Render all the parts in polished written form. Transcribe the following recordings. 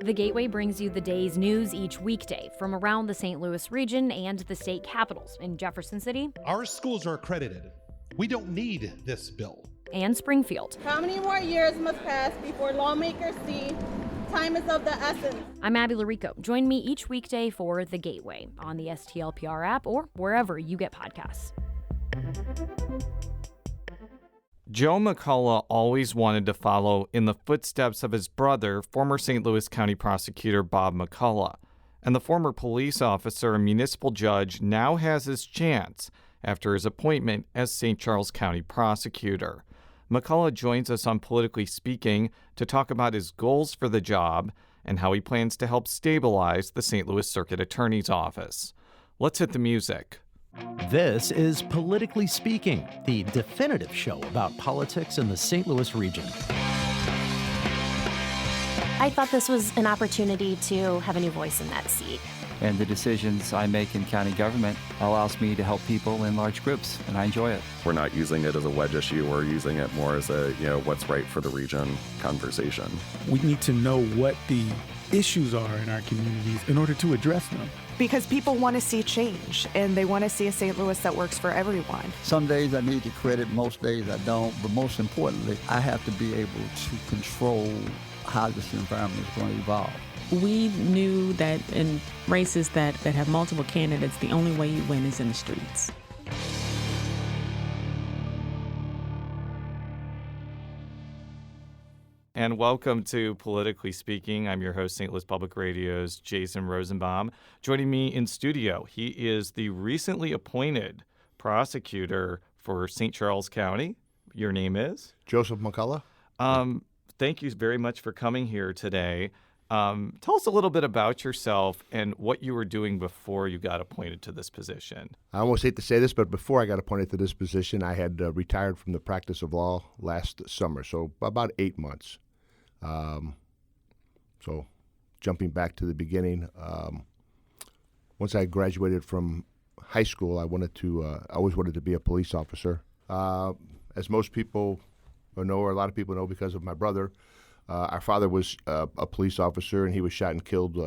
The Gateway brings you the day's news each weekday from around the St. Louis region and the state capitals in Jefferson City. Our schools are accredited. We don't need this bill. And Springfield. How many more years must pass before lawmakers see time is of the essence? I'm Abby Larico. Join me each weekday for The Gateway on the STLPR app or wherever you get podcasts. Joe McCulloch always wanted to follow in the footsteps of his brother, former St. Louis County Prosecutor Bob McCulloch. And the former police officer and municipal judge now has his chance after his appointment as St. Charles County Prosecutor. McCulloch joins us on Politically Speaking to talk about his goals for the job and how he plans to help stabilize the St. Louis Circuit Attorney's Office. Let's hit the music. This is Politically Speaking, the definitive show about politics in the St. Louis region. I thought this was an opportunity to have a new voice in that seat. And the decisions I make in county government allows me to help people in large groups, and I enjoy it. We're not using it as a wedge issue. We're using it more as a, what's right for the region conversation. We need to know what the issues are in our communities in order to address them. Because people want to see change, and they want to see a St. Louis that works for everyone. Some days I need the credit, most days I don't, but most importantly, I have to be able to control how this environment is going to evolve. We knew that in races that have multiple candidates, the only way you win is in the streets. And welcome to Politically Speaking. I'm your host, St. Louis Public Radio's Jason Rosenbaum. Joining me in studio, he is the recently appointed prosecutor for St. Charles County. Your name is? Joseph McCulloch. Thank you very much for coming here today. Tell us a little bit about yourself and what you were doing before you got appointed to this position. I almost hate to say this, but before I got appointed to this position, I had retired from the practice of law last summer, so about 8 months. So jumping back to the beginning, once I graduated from high school, I always wanted to be a police officer. As most people know, or a lot of people know because of my brother, our father was a police officer, and he was shot and killed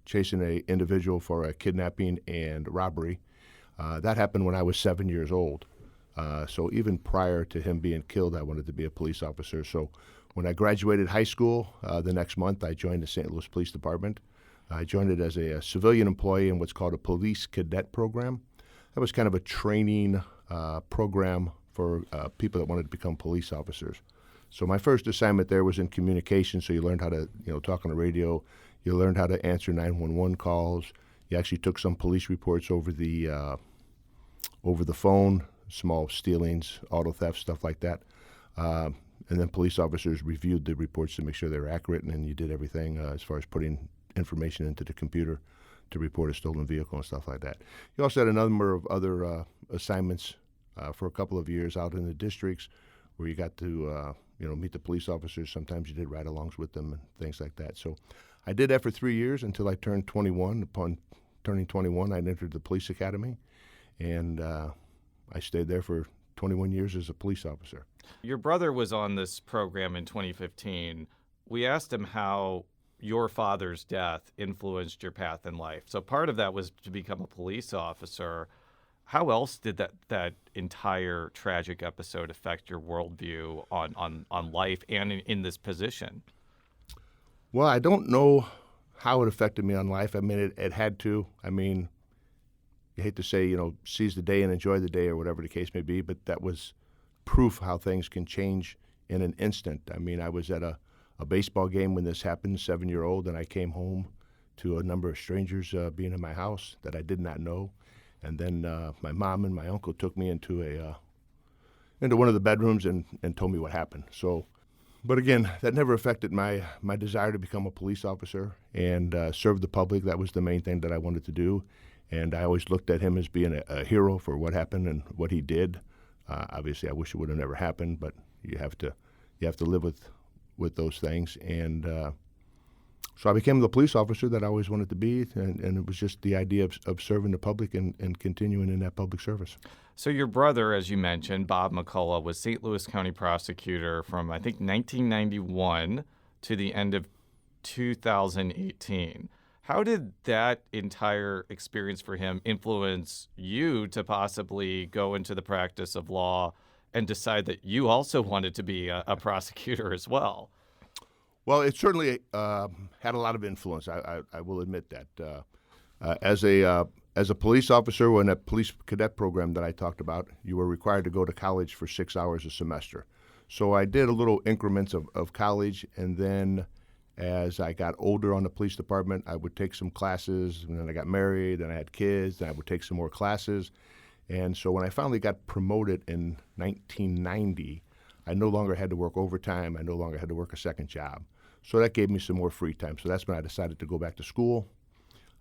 chasing an individual for a kidnapping and robbery. That happened when I was 7 years old. So even prior to him being killed, I wanted to be a police officer. So when I graduated high school, the next month I joined the St. Louis Police Department. I joined it as a civilian employee in what's called a police cadet program. That was kind of a training program for people that wanted to become police officers. So my first assignment there was in communication, so you learned how to talk on the radio. You learned how to answer 911 calls. You actually took some police reports over the phone, small stealings, auto theft, stuff like that. And then police officers reviewed the reports to make sure they were accurate, and then you did everything as far as putting information into the computer to report a stolen vehicle and stuff like that. You also had a number of other assignments for a couple of years out in the districts where you got to meet the police officers. Sometimes you did ride-alongs with them and things like that. So I did that for 3 years until I turned 21. Upon turning 21, I entered the police academy, and I stayed there for 21 years as a police officer. Your brother was on this program in 2015. We asked him how your father's death influenced your path in life. So part of that was to become a police officer. How else did that entire tragic episode affect your worldview on life and in this position? Well, I don't know how it affected me on life. I mean, it had to. I mean, you hate to say, seize the day and enjoy the day or whatever the case may be, but that was proof how things can change in an instant. I mean, I was at a baseball game when this happened, 7-year-old, and I came home to a number of strangers being in my house that I did not know. And then my mom and my uncle took me into one of the bedrooms and told me what happened. So, but again, that never affected my desire to become a police officer and serve the public. That was the main thing that I wanted to do. And I always looked at him as being a hero for what happened and what he did. Obviously, I wish it would have never happened, but you have to live with those things. And so I became the police officer that I always wanted to be, and it was just the idea of serving the public and continuing in that public service. So your brother, as you mentioned, Bob McCulloch, was St. Louis County Prosecutor from, I think, 1991 to the end of 2018. How did that entire experience for him influence you to possibly go into the practice of law and decide that you also wanted to be a prosecutor as well? Well, it certainly had a lot of influence. I will admit that. As a police officer, in a police cadet program that I talked about, you were required to go to college for 6 hours a semester. So I did a little increments of college, and then as I got older on the police department, I would take some classes, and then I got married, and I had kids, and I would take some more classes. And so when I finally got promoted in 1990, I no longer had to work overtime. I no longer had to work a second job. So that gave me some more free time. So that's when I decided to go back to school.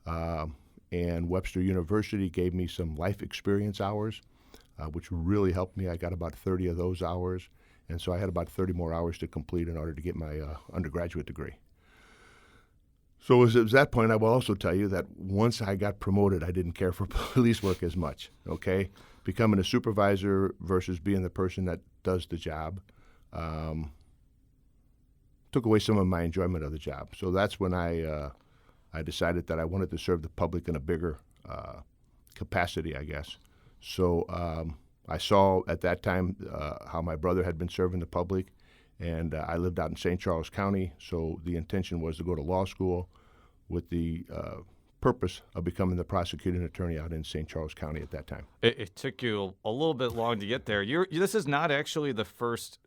And Webster University gave me some life experience hours, which really helped me. I got about 30 of those hours. And so I had about 30 more hours to complete in order to get my undergraduate degree. So it was that point, I will also tell you that once I got promoted, I didn't care for police work as much, okay? Becoming a supervisor versus being the person that does the job took away some of my enjoyment of the job. So that's when I decided that I wanted to serve the public in a bigger capacity, I guess. So I saw at that time how my brother had been serving the public, and I lived out in St. Charles County, so the intention was to go to law school with the purpose of becoming the prosecuting attorney out in St. Charles County at that time. It took you a little bit long to get there. This is not actually the first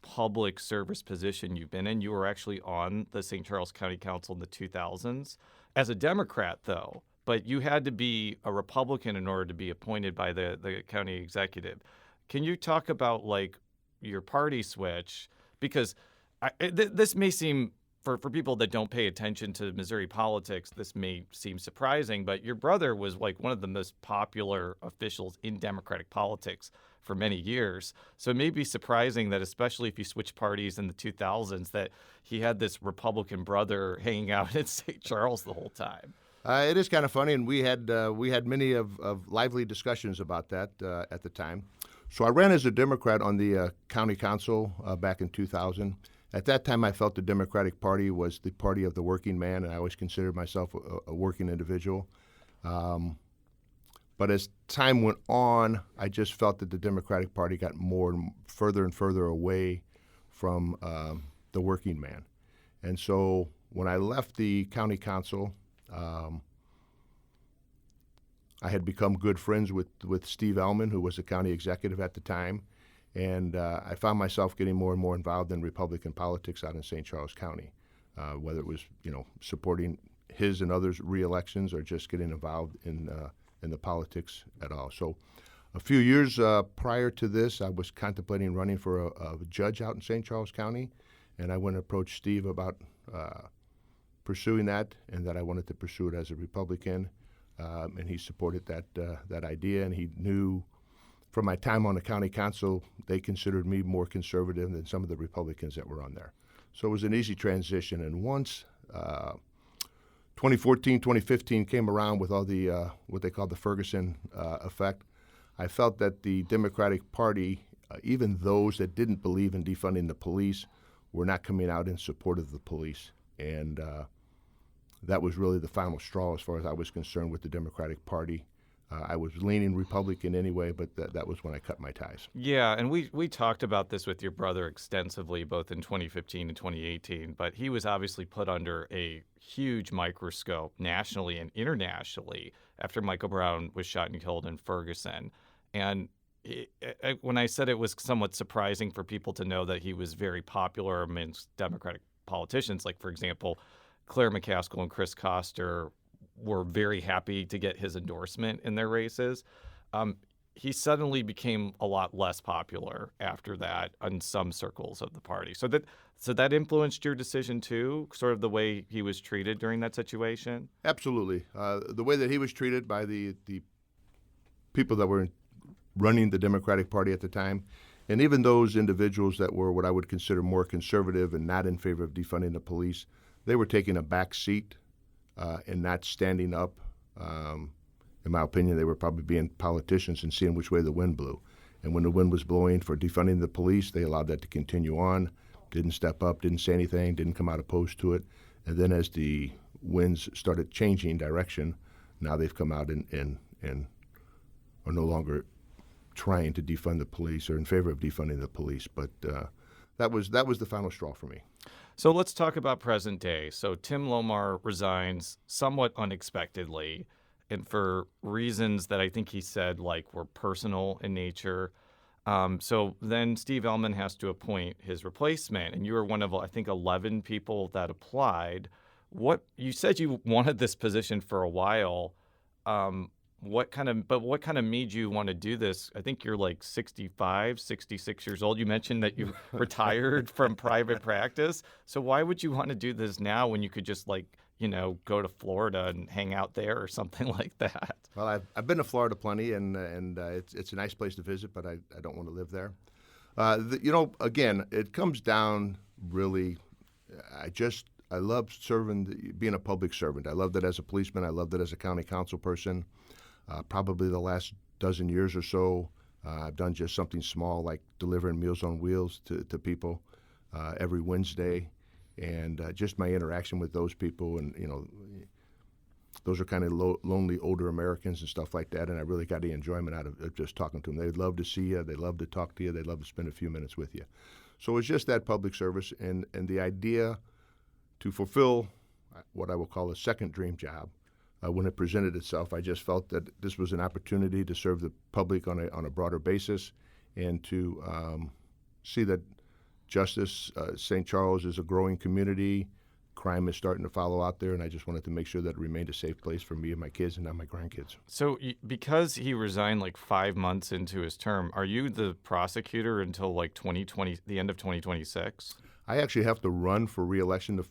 public service position you've been in. You were actually on the St. Charles County Council in the 2000s as a Democrat, though. But you had to be a Republican in order to be appointed by the county executive. Can you talk about your party switch? Because this may seem, for people that don't pay attention to Missouri politics, this may seem surprising, but your brother was one of the most popular officials in Democratic politics for many years. So it may be surprising that, especially if you switch parties in the 2000s, that he had this Republican brother hanging out in St. Charles the whole time. It is kind of funny, and we had many of lively discussions about that at the time. So I ran as a Democrat on the county council back in 2000. At that time, I felt the Democratic Party was the party of the working man, and I always considered myself a working individual. But as time went on, I just felt that the Democratic Party got more and further away from the working man. And so when I left the county council, I had become good friends with Steve Ellman, who was the county executive at the time, and I found myself getting more and more involved in Republican politics out in St. Charles County, whether it was supporting his and others' re-elections or just getting involved in the politics at all. So a few years prior to this, I was contemplating running for a judge out in St. Charles County, and I went and approached Steve about pursuing that, and that I wanted to pursue it as a Republican, and he supported that idea. And he knew from my time on the county council, they considered me more conservative than some of the Republicans that were on there. So it was an easy transition. And once 2014, 2015 came around with all the what they called the Ferguson effect, I felt that the Democratic Party, even those that didn't believe in defunding the police, were not coming out in support of the police. And that was really the final straw as far as I was concerned with the Democratic Party. I was leaning Republican anyway, but that was when I cut my ties. Yeah, and we talked about this with your brother extensively, both in 2015 and 2018, but he was obviously put under a huge microscope nationally and internationally after Michael Brown was shot and killed in Ferguson. And when I said it was somewhat surprising for people to know that he was very popular amongst Democratic politicians, like, for example, Claire McCaskill and Chris Koster were very happy to get his endorsement in their races. He suddenly became a lot less popular after that in some circles of the party. So that influenced your decision too, sort of the way he was treated during that situation? Absolutely. The way that he was treated by the people that were running the Democratic Party at the time, and even those individuals that were what I would consider more conservative and not in favor of defunding the police, they were taking a back seat and not standing up. In my opinion, they were probably being politicians and seeing which way the wind blew. And when the wind was blowing for defunding the police, they allowed that to continue on. didn't step up, didn't say anything, didn't come out opposed to it. And then as the winds started changing direction, now they've come out and are no longer trying to defund the police or in favor of defunding the police. But that was the final straw for me. So let's talk about present day. So Tim Lohmar resigns somewhat unexpectedly, and for reasons that I think he said were personal in nature. So then Steve Ellman has to appoint his replacement, and you were one of, I think, 11 people that applied. You said you wanted this position for a while. What kind of made you want to do this? I think you're 65, 66 years old. You mentioned that you retired from private practice. So why would you want to do this now when you could just go to Florida and hang out there or something like that? Well, I've been to Florida plenty, and it's a nice place to visit, but I don't want to live there. Again, it comes down really. I love being a public servant. I loved it as a policeman. I loved it as a county council person. Probably the last dozen years or so, I've done just something small like delivering Meals on Wheels to people every Wednesday. And just my interaction with those people, and those are kind of lonely older Americans and stuff like that, and I really got the enjoyment out of just talking to them. They'd love to see you, they love to talk to you, they'd love to spend a few minutes with you. So it's just that public service, and the idea to fulfill what I will call a second dream job. When it presented itself, I just felt that this was an opportunity to serve the public on a broader basis, and to see that justice, St. Charles is a growing community. Crime is starting to follow out there, and I just wanted to make sure that it remained a safe place for me and my kids and now my grandkids. So because he resigned 5 months into his term, are you the prosecutor until 2020, the end of 2026? I actually have to run for re-election to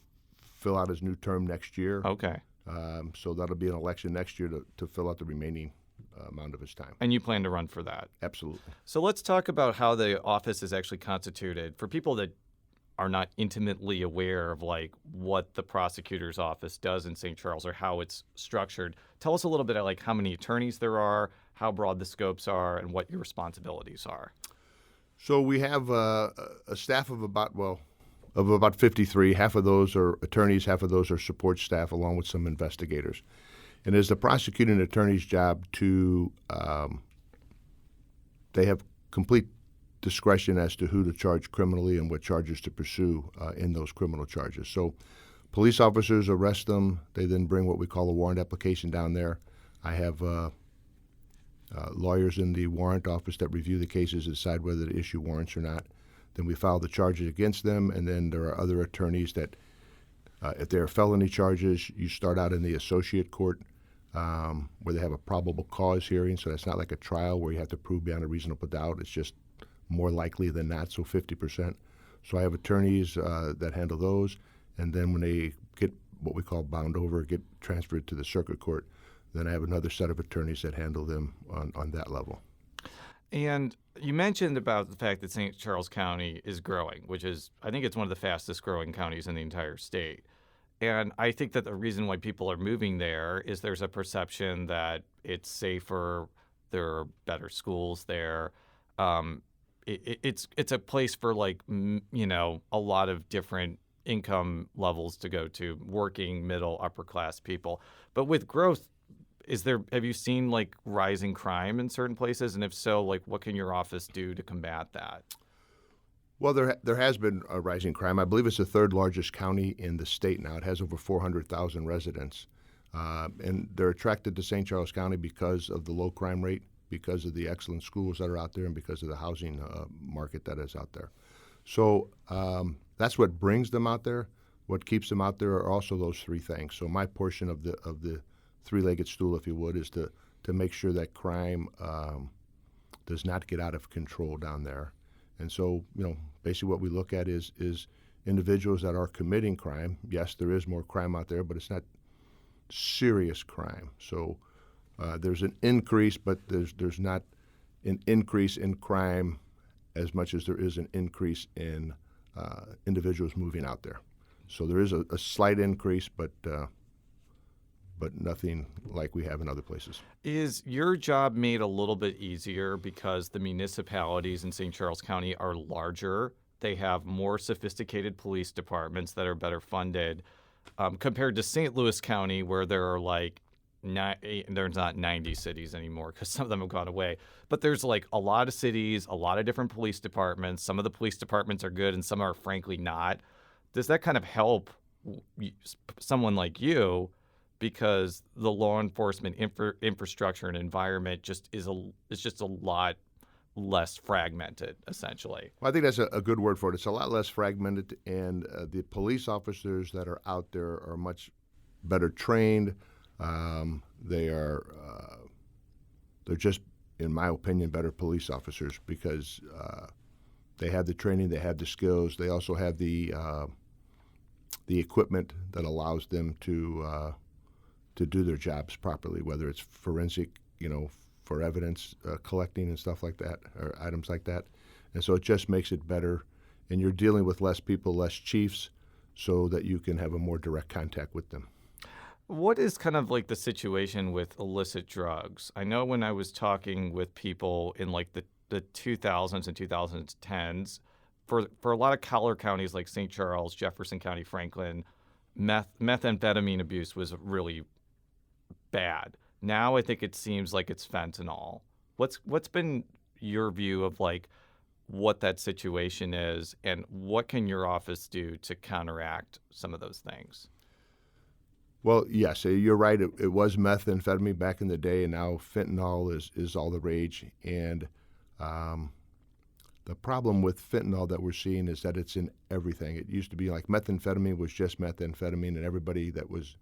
fill out his new term next year. Okay. So that'll be an election next year to fill out the remaining amount of his time. And you plan to run for that? Absolutely. So let's talk about how the office is actually constituted. For people that are not intimately aware of what the prosecutor's office does in St. Charles or how it's structured, tell us a little bit of how many attorneys there are, how broad the scopes are, and what your responsibilities are. So we have a staff of about 53. Half of those are attorneys, half of those are support staff, along with some investigators. And it's the prosecuting attorney's job to, they have complete discretion as to who to charge criminally and what charges to pursue in those criminal charges. So police officers arrest them. They then bring what we call a warrant application down there. I have lawyers in the warrant office that review the cases and decide whether to issue warrants or not. Then we file the charges against them, and then there are other attorneys that, if there are felony charges, you start out in the associate court where they have a probable cause hearing, so that's not like a trial where you have to prove beyond a reasonable doubt. It's just more likely than not, so 50%. So I have attorneys that handle those, and then when they get what we call bound over, get transferred to the circuit court, then I have another set of attorneys that handle them on that level. And you mentioned about the fact that St. Charles County is growing, which is, I think it's one of the fastest growing counties in the entire state. And I think that the reason why people are moving there is there's a perception that it's safer, there are better schools there. It's a place for a lot of different income levels to go to, working, middle, upper class people. But with growth, have you seen rising crime in certain places? And if so, what can your office do to combat that? Well, there has been a rising crime. I believe it's the third largest county in the state now. It has over 400,000 residents. And they're attracted to St. Charles County because of the low crime rate, because of the excellent schools that are out there, and because of the housing market that is out there. So that's what brings them out there. What keeps them out there are also those three things. So my portion of the three-legged stool, if you would, is to make sure that crime does not get out of control down there. And so, basically what we look at is individuals that are committing crime. Yes, there is more crime out there, but it's not serious crime. So there's an increase, but there's not an increase in crime as much as there is an increase in individuals moving out there. So there is a slight increase, but nothing like we have in other places. Is your job made a little bit easier because the municipalities in St. Charles County are larger they have more sophisticated police departments that are better funded compared to St. Louis County, where there are like there's not 90 cities anymore because some of them have gone away. But there's like a lot of cities, a lot of different police departments. Some of the police departments are good and some are frankly not. Does that kind of help someone like you? Because the law enforcement infrastructure and environment is just a lot less fragmented, essentially. Well, I think that's a good word for it. It's a lot less fragmented, and the police officers that are out there are much better trained. They're just, in my opinion, better police officers because they have the training, they have the skills, they also have the equipment that allows them to do their jobs properly, whether it's forensic, for evidence collecting and stuff like that, or items like that. And so it just makes it better. And you're dealing with less people, less chiefs, so that you can have a more direct contact with them. What is kind of like the situation with illicit drugs? I know when I was talking with people in like the 2000s and 2010s, for a lot of collar counties like St. Charles, Jefferson County, Franklin, methamphetamine abuse was really bad. Now I think it seems like it's fentanyl. What's been your view of like what that situation is, and what can your office do to counteract some of those things? Well, yes, you're right. It was methamphetamine back in the day, and now fentanyl is all the rage. And the problem with fentanyl that we're seeing is that it's in everything. It used to be like methamphetamine was just methamphetamine, and everybody that was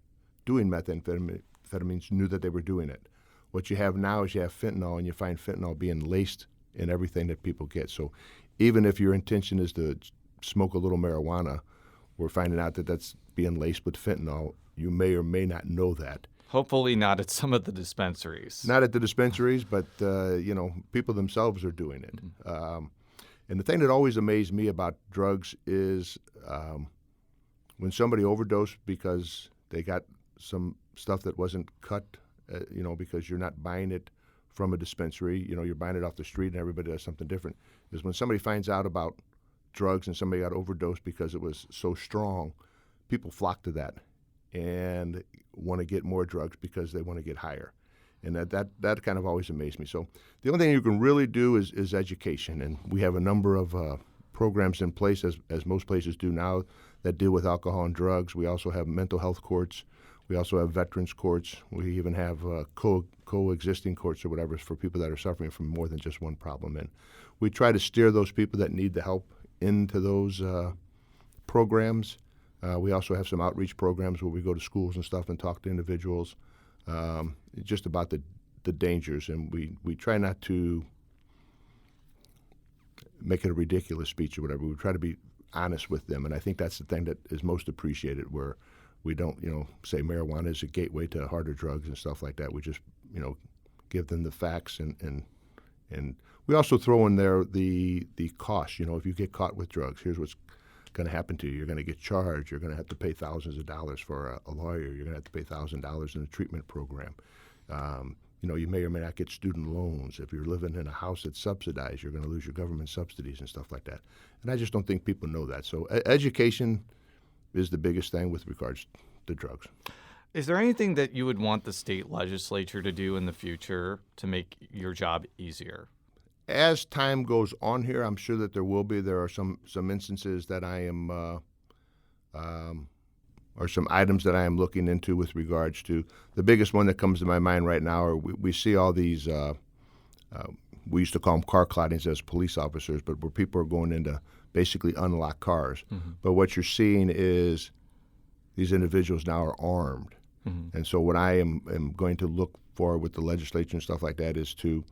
doing methamphetamines knew that they were doing it. What you have now is you have fentanyl, and you find fentanyl being laced in everything that people get. So even if your intention is to smoke a little marijuana, we're finding out that that's being laced with fentanyl. You may or may not know that. Hopefully not at some of the dispensaries. Not at the dispensaries, but people themselves are doing it. And the thing that always amazed me about drugs is when somebody overdosed because they got some stuff that wasn't cut, because you're not buying it from a dispensary. You're buying it off the street, and everybody does something different. Is when somebody finds out about drugs and somebody got overdosed because it was so strong, people flock to that and want to get more drugs because they want to get higher. And that kind of always amazed me. So the only thing you can really do is education. And we have a number of programs in place, as most places do now, that deal with alcohol and drugs. We also have mental health courts. We also have veterans courts. We even have coexisting courts or whatever for people that are suffering from more than just one problem. And we try to steer those people that need the help into those programs. We also have some outreach programs where we go to schools and stuff and talk to individuals just about the dangers. And we try not to make it a ridiculous speech or whatever. We try to be honest with them. And I think that's the thing that is most appreciated, where we don't, say marijuana is a gateway to harder drugs and stuff like that. We just, give them the facts. And we also throw in there the cost. If you get caught with drugs, here's what's going to happen to you. You're going to get charged. You're going to have to pay thousands of dollars for a lawyer. You're going to have to pay $1,000 in a treatment program. You may or may not get student loans. If you're living in a house that's subsidized, you're going to lose your government subsidies and stuff like that. And I just don't think people know that. So education is the biggest thing with regards to drugs. Is there anything that you would want the state legislature to do in the future to make your job easier? As time goes on here, I'm sure that there will be. There are some instances that I am, or some items that I am looking into with regards to. The biggest one that comes to my mind right now are we see all these, we used to call them car cloudings as police officers, but where people are going into basically unlocked cars. Mm-hmm. But what you're seeing is these individuals now are armed. Mm-hmm. And so what I am going to look for with the legislature and stuff like that is to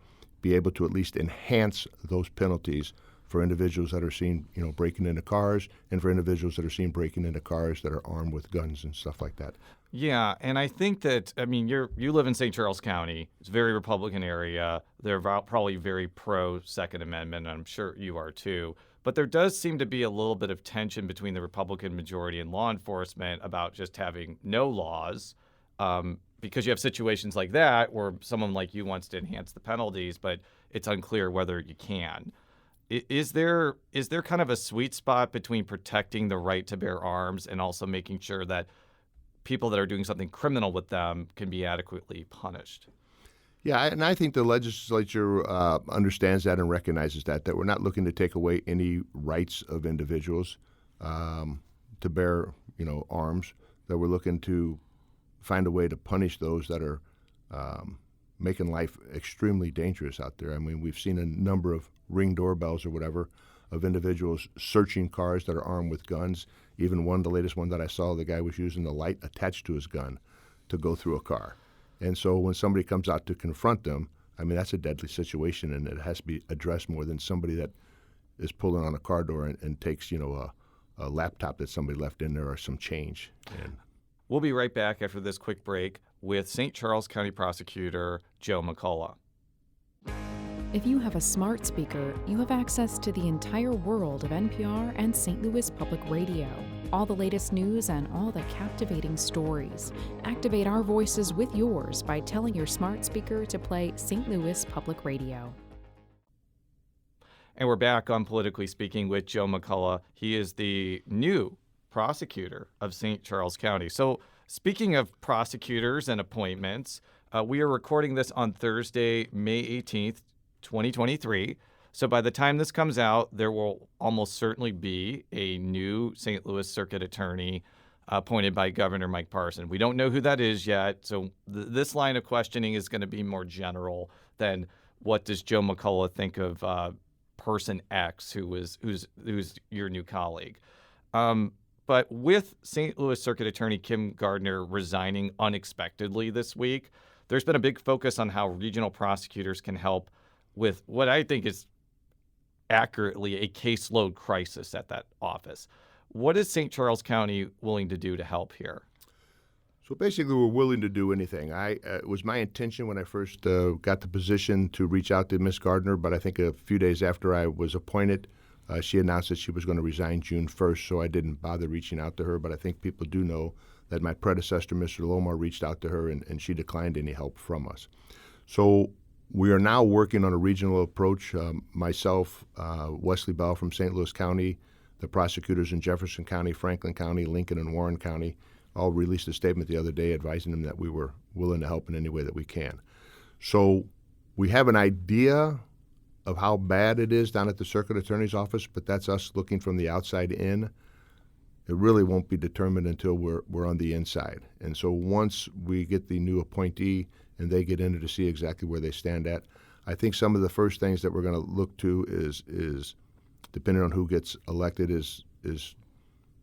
be able to at least enhance those penalties for individuals that are seen, breaking into cars, and for individuals that are seen breaking into cars that are armed with guns and stuff like that. Yeah, and I think that, you live in St. Charles County. It's a very Republican area. They're probably very pro-Second Amendment, and I'm sure you are too. But there does seem to be a little bit of tension between the Republican majority and law enforcement about just having no laws, because you have situations like that where someone like you wants to enhance the penalties, but it's unclear whether you can. Is there kind of a sweet spot between protecting the right to bear arms and also making sure that people that are doing something criminal with them can be adequately punished? Yeah, and I think the legislature understands that and recognizes that we're not looking to take away any rights of individuals to bear, arms, that we're looking to find a way to punish those that are making life extremely dangerous out there. I mean, we've seen a number of Ring doorbells or whatever of individuals searching cars that are armed with guns. Even the latest one that I saw, the guy was using the light attached to his gun to go through a car. And so when somebody comes out to confront them, I mean, that's a deadly situation, and it has to be addressed more than somebody that is pulling on a car door and takes, a laptop that somebody left in there or some change. And we'll be right back after this quick break with St. Charles County Prosecutor Joe McCulloch. If you have a smart speaker, you have access to the entire world of NPR and St. Louis Public Radio. All the latest news and all the captivating stories. Activate our voices with yours by telling your smart speaker to play St. Louis Public Radio. And we're back on Politically Speaking with Joe McCulloch. He is the new prosecutor of St. Charles County. So speaking of prosecutors and appointments, we are recording this on Thursday, May 18th, 2023. So by the time this comes out, there will almost certainly be a new St. Louis Circuit Attorney appointed by Governor Mike Parson. We don't know who that is yet, so this line of questioning is going to be more general than what does Joe McCulloch think of person X, who's your new colleague. But with St. Louis Circuit Attorney Kim Gardner resigning unexpectedly this week, there's been a big focus on how regional prosecutors can help with what I think is accurately a caseload crisis at that office. What is St. Charles County willing to do to help here? So basically, we're willing to do anything. It was my intention when I first got the position to reach out to Ms. Gardner, but I think a few days after I was appointed, she announced that she was going to resign June 1st, so I didn't bother reaching out to her. But I think people do know that my predecessor, Mr. Lohmar, reached out to her, and she declined any help from us. So we are now working on a regional approach. Myself, Wesley Bell from St. Louis County, the prosecutors in Jefferson County, Franklin County, Lincoln, and Warren County all released a statement the other day advising them that we were willing to help in any way that we can. So we have an idea of how bad it is down at the Circuit Attorney's Office, but that's us looking from the outside in. It really won't be determined until we're on the inside. And so once we get the new appointee and they get in there to see exactly where they stand at, I think some of the first things that we're going to look to is depending on who gets elected, is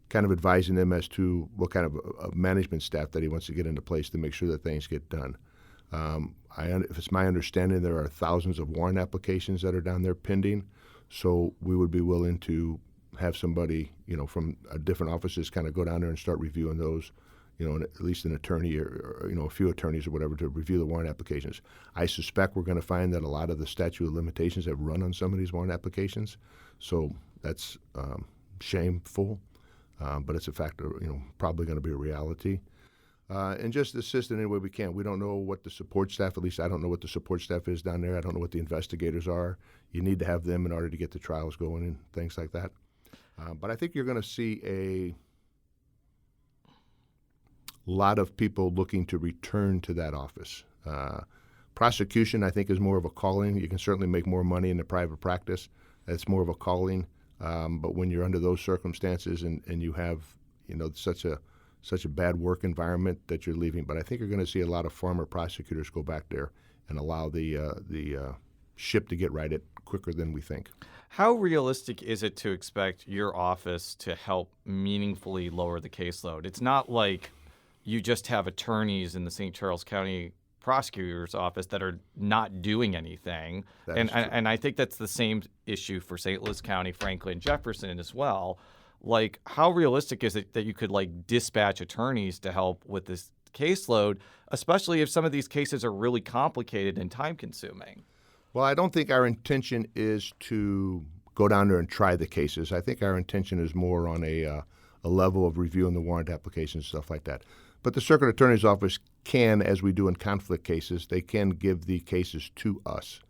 kind of advising them as to what kind of a management staff that he wants to get into place to make sure that things get done. If it's my understanding, there are thousands of warrant applications that are down there pending, so we would be willing to have somebody, from different offices kind of go down there and start reviewing those, and at least an attorney or a few attorneys or whatever to review the warrant applications. I suspect we're going to find that a lot of the statute of limitations have run on some of these warrant applications, so that's shameful, but it's a factor, probably going to be a reality. And just assist in any way we can. We don't know what the support staff, at least I don't know what the support staff is down there. I don't know what the investigators are. You need to have them in order to get the trials going and things like that. But I think you're going to see a lot of people looking to return to that office. Prosecution, I think, is more of a calling. You can certainly make more money in the private practice. That's more of a calling. But when you're under those circumstances and you have, such a bad work environment that you're leaving. But I think you're going to see a lot of former prosecutors go back there and allow the ship to get righted quicker than we think. How realistic is it to expect your office to help meaningfully lower the caseload? It's not like you just have attorneys in the St. Charles County Prosecutor's Office that are not doing anything. And I think that's the same issue for St. Louis County, Franklin, Jefferson as well. Like, how realistic is it that you could, dispatch attorneys to help with this caseload, especially if some of these cases are really complicated and time-consuming? Well, I don't think our intention is to go down there and try the cases. I think our intention is more on a level of reviewing the warrant applications, stuff like that. But the Circuit Attorney's Office can, as we do in conflict cases, they can give the cases to us.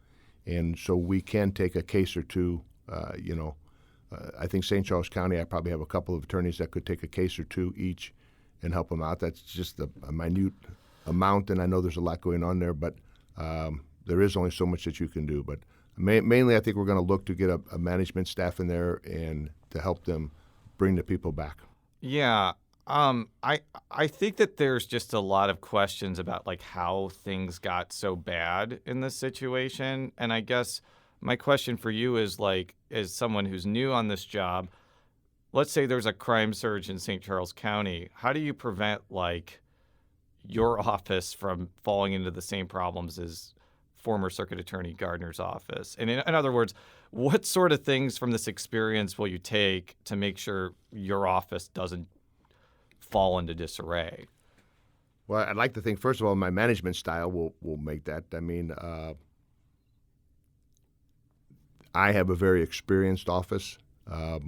And so we can take a case or two I think St. Charles County, I probably have a couple of attorneys that could take a case or two each and help them out. That's just a minute amount, and I know there's a lot going on there, but there is only so much that you can do. But mainly, I think we're going to look to get a management staff in there and to help them bring the people back. Yeah. I think that there's just a lot of questions about like how things got so bad in this situation. And I guess my question for you is like, as someone who's new on this job, let's say there's a crime surge in St. Charles County. How do you prevent like your office from falling into the same problems as former Circuit Attorney Gardner's office? And in other words, what sort of things from this experience will you take to make sure your office doesn't fall into disarray? Well, I'd like to think, first of all, my management style will make that. I mean, I have a very experienced office,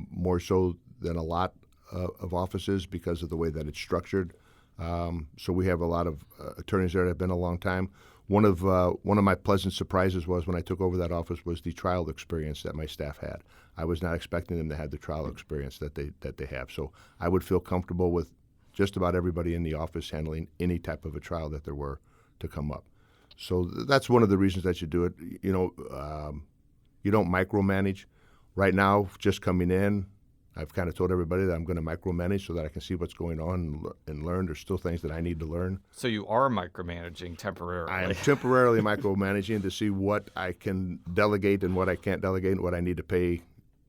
more so than a lot of offices because of the way that it's structured. So we have a lot of attorneys there that have been a long time. One of my pleasant surprises was when I took over that office was the trial experience that my staff had. I was not expecting them to have the trial experience that they have. So I would feel comfortable with just about everybody in the office handling any type of a trial that there were to come up. So that's one of the reasons that you do it. You don't micromanage. Right now, just coming in, I've kind of told everybody that I'm going to micromanage so that I can see what's going on and learn. There's still things that I need to learn. So you are micromanaging temporarily. I am temporarily micromanaging to see what I can delegate and what I can't delegate and what I need to pay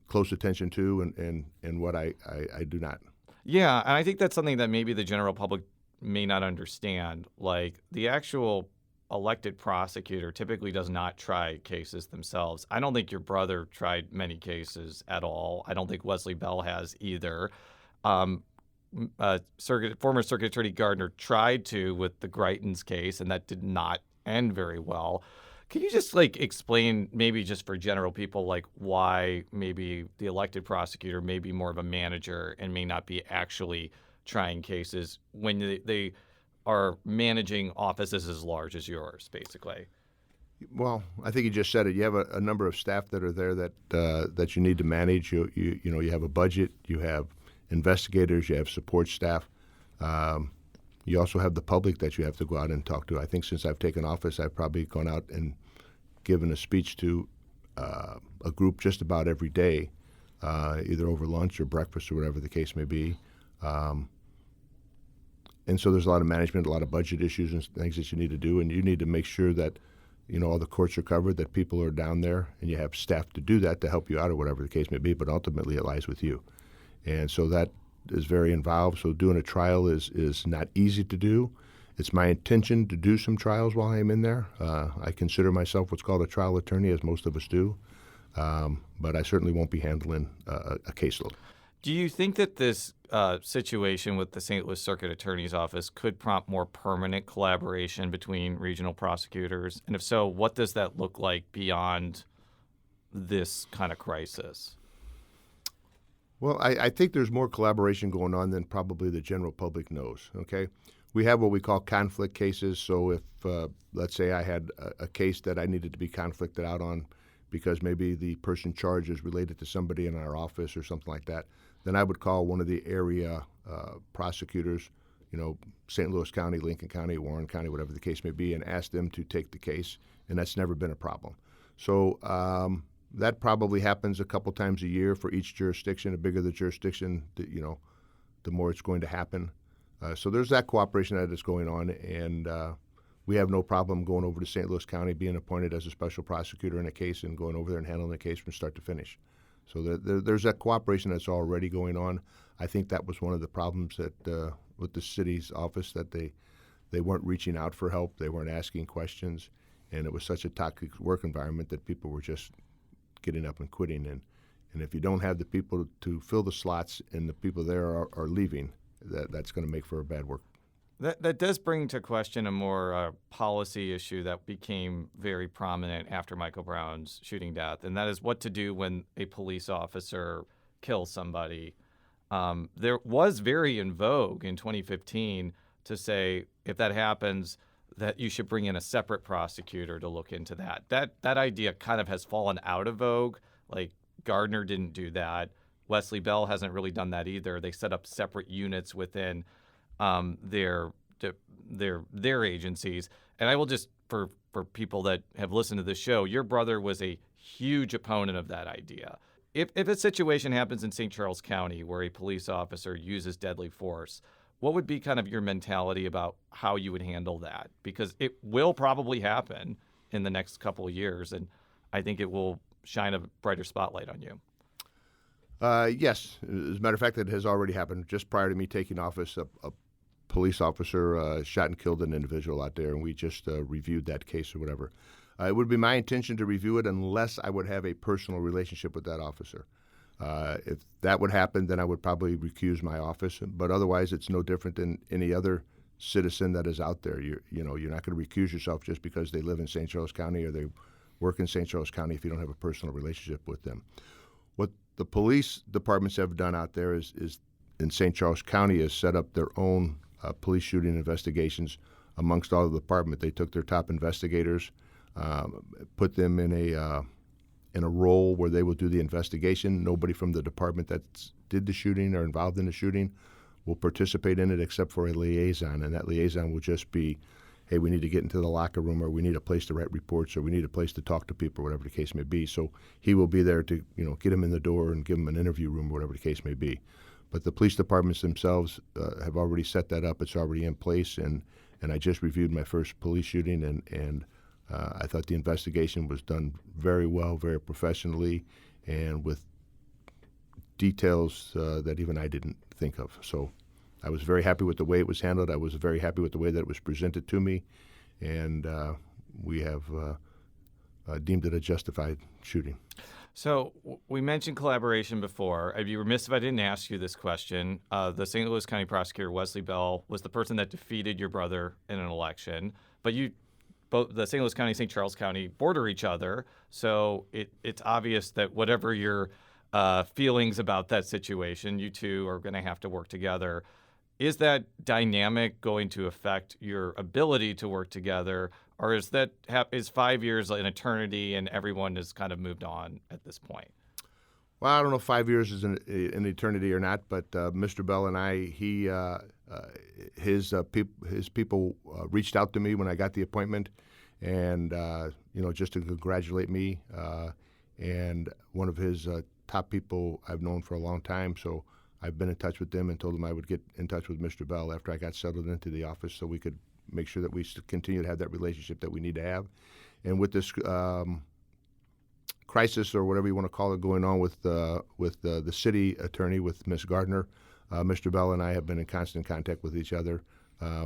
close attention to and what I do not. Yeah, and I think that's something that maybe the general public may not understand. Like, the actual elected prosecutor typically does not try cases themselves. I don't think your brother tried many cases at all. I don't think Wesley Bell has either. Former Circuit Attorney Gardner tried to with the Greitens case, and that did not end very well. Can you just explain, maybe just for general people, why maybe the elected prosecutor may be more of a manager and may not be actually trying cases when they are managing offices as large as yours, basically? Well, I think you just said it. You have a number of staff that are there that you need to manage. You have a budget. You have investigators. You have support staff. You also have the public that you have to go out and talk to. I think since I've taken office, I've probably gone out and given a speech to a group just about every day, either over lunch or breakfast or whatever the case may be. And so there's a lot of management, a lot of budget issues and things that you need to do, and you need to make sure that all the courts are covered, that people are down there, and you have staff to do that to help you out or whatever the case may be, but ultimately it lies with you. And so that is very involved. So doing a trial is not easy to do. It's my intention to do some trials while I'm in there. I consider myself what's called a trial attorney, as most of us do, but I certainly won't be handling a caseload. Do you think that this situation with the St. Louis Circuit Attorney's Office could prompt more permanent collaboration between regional prosecutors? And if so, what does that look like beyond this kind of crisis? Well, I think there's more collaboration going on than probably the general public knows, okay? We have what we call conflict cases. So if, let's say I had a case that I needed to be conflicted out on because maybe the person charged is related to somebody in our office or something like that, then I would call one of the area prosecutors, St. Louis County, Lincoln County, Warren County, whatever the case may be, and ask them to take the case, and that's never been a problem. So that probably happens a couple times a year for each jurisdiction. The bigger the jurisdiction, the more it's going to happen. So there's that cooperation that is going on, and we have no problem going over to St. Louis County, being appointed as a special prosecutor in a case and going over there and handling the case from start to finish. So there's that cooperation that's already going on. I think that was one of the problems that with the city's office, that they weren't reaching out for help, they weren't asking questions, and it was such a toxic work environment that people were just getting up and quitting. And if you don't have the people to fill the slots and the people there are leaving, that's going to make for a bad work. That does bring to question a more policy issue that became very prominent after Michael Brown's shooting death, and that is what to do when a police officer kills somebody. There was very in vogue in 2015 to say, if that happens, that you should bring in a separate prosecutor to look into that. That idea kind of has fallen out of vogue. Gardner didn't do that. Wesley Bell hasn't really done that either. They set up separate units within their agencies. And I will just, for people that have listened to this show, your brother was a huge opponent of that idea. If a situation happens in St. Charles County where a police officer uses deadly force, what would be kind of your mentality about how you would handle that? Because it will probably happen in the next couple of years, and I think it will shine a brighter spotlight on you. Yes. As a matter of fact, it has already happened. Just prior to me taking office, a police officer shot and killed an individual out there, and we just reviewed that case or whatever. It would be my intention to review it unless I would have a personal relationship with that officer. If that would happen, then I would probably recuse my office. But otherwise, it's no different than any other citizen that is out there. You're not going to recuse yourself just because they live in St. Charles County or they work in St. Charles County if you don't have a personal relationship with them. What the police departments have done out there is in St. Charles County is set up their own police shooting investigations amongst all of the department. They took their top investigators, put them in a role where they will do the investigation. Nobody from the department that did the shooting or involved in the shooting will participate in it except for a liaison, and that liaison will just be, hey, we need to get into the locker room, or we need a place to write reports, or we need a place to talk to people, whatever the case may be. So he will be there to get them in the door and give them an interview room, whatever the case may be. But the police departments themselves have already set that up. It's already in place, and I just reviewed my first police shooting, and I thought the investigation was done very well, very professionally, and with details that even I didn't think of. So I was very happy with the way it was handled. I was very happy with the way that it was presented to me, and we have deemed it a justified shooting. So we mentioned collaboration before. I'd be remiss if I didn't ask you this question. The St. Louis County Prosecutor, Wesley Bell, was the person that defeated your brother in an election, but both the St. Louis County and St. Charles County border each other, so it's obvious that whatever your feelings about that situation, you two are going to have to work together. Is that dynamic going to affect your ability to work together, or is 5 years an eternity and everyone has kind of moved on at this point? Well, I don't know if 5 years is an eternity or not, but Mr. Bell and I, his people reached out to me when I got the appointment, and just to congratulate me. And one of his top people I've known for a long time, so I've been in touch with them and told them I would get in touch with Mr. Bell after I got settled into the office, so we could make sure that we continue to have that relationship that we need to have. And with this crisis, or whatever you want to call it, going on with the city attorney, with Ms. Gardner, Mr. Bell and I have been in constant contact with each other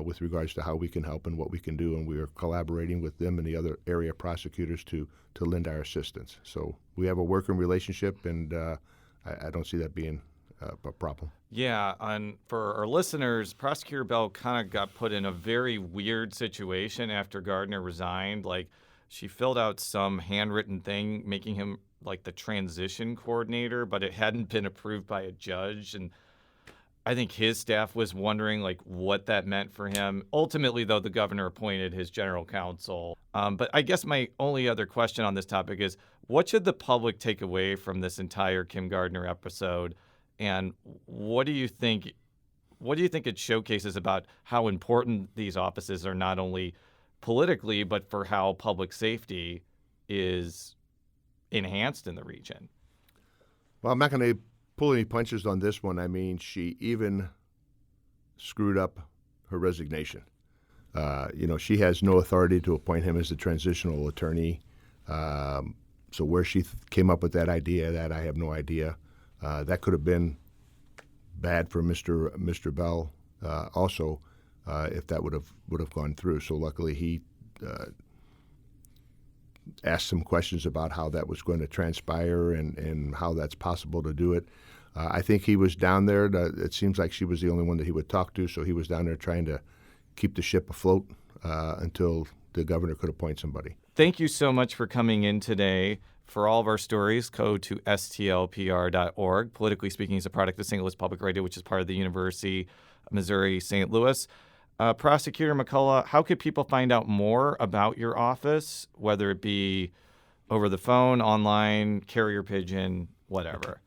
with regards to how we can help and what we can do, and we are collaborating with them and the other area prosecutors to lend our assistance. So we have a working relationship, and I don't see that being a problem. Yeah, and for our listeners, Prosecutor Bell kind of got put in a very weird situation after Gardner resigned. Like, she filled out some handwritten thing making him like the transition coordinator, but it hadn't been approved by a judge, and I think his staff was wondering like what that meant for him. Ultimately, though, the governor appointed his general counsel. But I guess my only other question on this topic is, what should the public take away from this entire Kim Gardner episode? And what do you think it showcases about how important these offices are, not only politically, but for how public safety is enhanced in the region? Well, I'm not going to pull any punches on this one. I mean, she even screwed up her resignation. She has no authority to appoint him as the transitional attorney. So where she came up with that idea, that I have no idea. That could have been bad for Mr. Bell also if that would have gone through. So luckily he asked some questions about how that was going to transpire and how that's possible to do it. I think he was down there. It seems like she was the only one that he would talk to, so he was down there trying to keep the ship afloat until the governor could appoint somebody. Thank you so much for coming in today. For all of our stories, go to stlpr.org. Politically Speaking is a product of St. Louis Public Radio, which is part of the University of Missouri St. Louis. Prosecutor McCulloch, how could people find out more about your office, whether it be over the phone, online, carrier pigeon? whatever?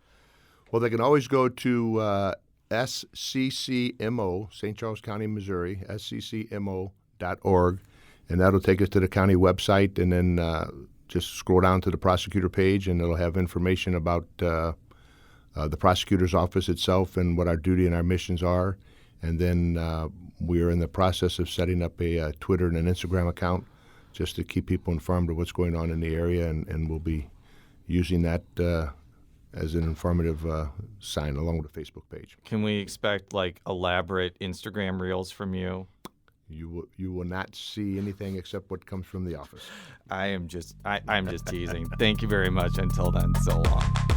Well, they can always go to SCCMO, St. Charles County, Missouri, sccmo.org, and that'll take us to the county website, and then just scroll down to the prosecutor page, and it'll have information about the prosecutor's office itself and what our duty and our missions are. And then we are in the process of setting up a Twitter and an Instagram account just to keep people informed of what's going on in the area, and we'll be using that as an informative sign along with the Facebook page. Can we expect like elaborate Instagram reels from you? You will not see anything except what comes from the office. I'm just teasing. Thank you very much. Until then, so long.